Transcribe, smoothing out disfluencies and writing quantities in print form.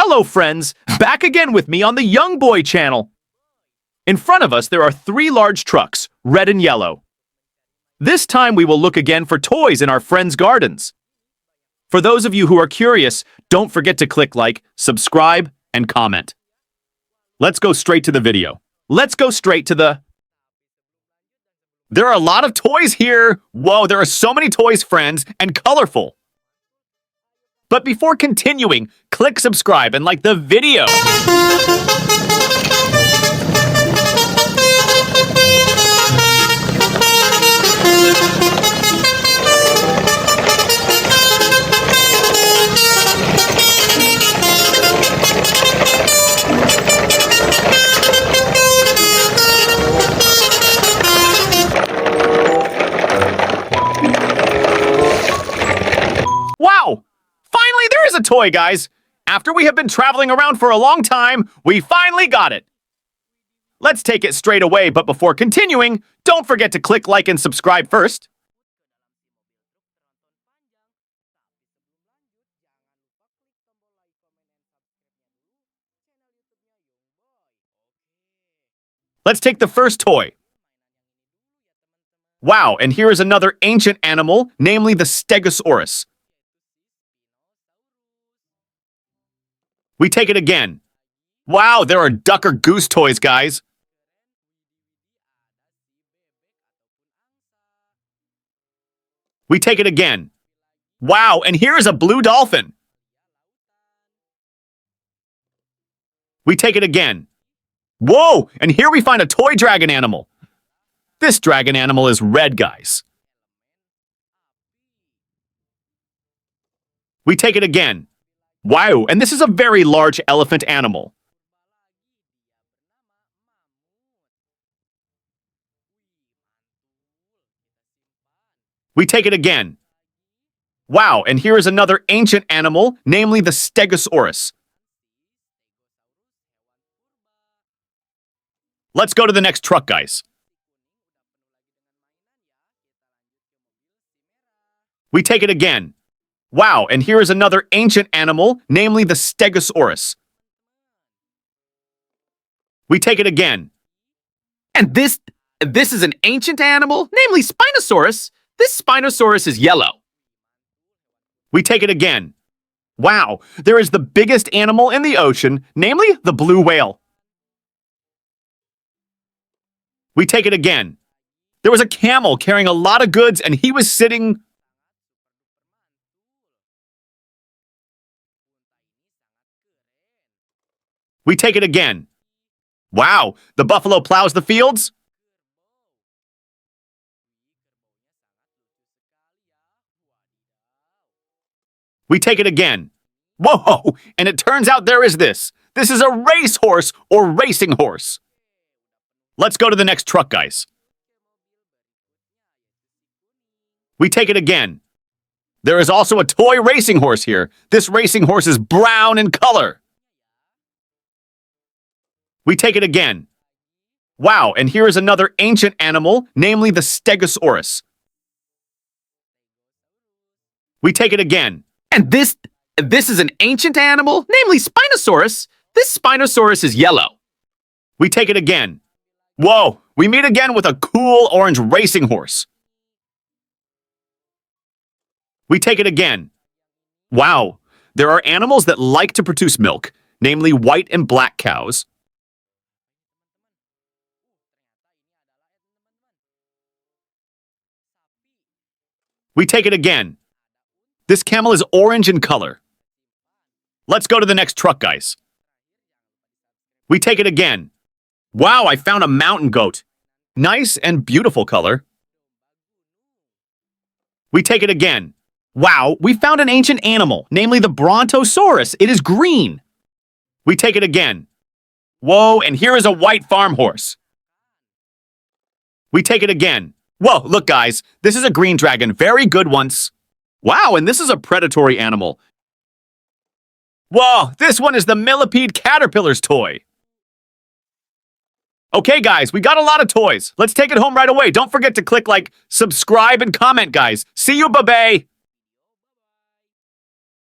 Hello friends, back again with me on the Young Boy channel. In front of us there are 3 large trucks, red and yellow. This time we will look again for toys in our friends' gardens. For those of you who are curious, don't forget to click like, subscribe, and comment. Let's go straight to the video. There are a lot of toys here! Whoa, there are so many toys, friends, and colorful! But before continuing, click subscribe and like the video! Wow! Finally, there is a toy, guys! After we have been traveling around for a long time, we finally got it! Let's take it straight away, but before continuing, don't forget to click like and subscribe first. Let's take the first toy. Wow, and here is another ancient animal, namely the Stegosaurus. We take it again. Wow, there are duck or goose toys, guys. We take it again. Wow, and here is a blue dolphin. We take it again. Whoa, and here we find a toy dragon animal. This dragon animal is red, guys. We take it again. Wow, and this is a very large elephant animal. We take it again. Wow, and here is another ancient animal, namely the Stegosaurus. Let's go to the next truck, guys. We take it again. Wow, and here is another ancient animal, namely the Stegosaurus. We take it again. And this is an ancient animal, namely Spinosaurus. This Spinosaurus is yellow. We take it again. Wow, there is the biggest animal in the ocean, namely the blue whale. We take it again. There was a camel carrying a lot of goods and he was sitting... We take it again. Wow, the buffalo plows the fields? We take it again. Whoa, and it turns out there is this. This is a racehorse or racing horse. Let's go to the next truck, guys. We take it again. There is also a toy racing horse here. This racing horse is brown in color. We take it again. Wow, and here is another ancient animal, namely the Stegosaurus. We take it again. And this is an ancient animal, namely Spinosaurus. This Spinosaurus is yellow. We take it again. Whoa, we meet again with a cool orange racing horse. We take it again. Wow, there are animals that like to produce milk, namely white and black cows. We take it again. This camel is orange in color. Let's go to the next truck, guys. We take it again. Wow, I found a mountain goat. Nice and beautiful color. We take it again. Wow, we found an ancient animal, namely the Brontosaurus. It is green. We take it again. Whoa, and here is a white farm horse. We take it again. Whoa, look guys, this is a green dragon, very good once. Wow, and this is a predatory animal. Whoa, this one is the millipede caterpillar's toy. Okay guys, we got a lot of toys. Let's take it home right away. Don't forget to click like, subscribe, and comment, guys. See you, bye-bye.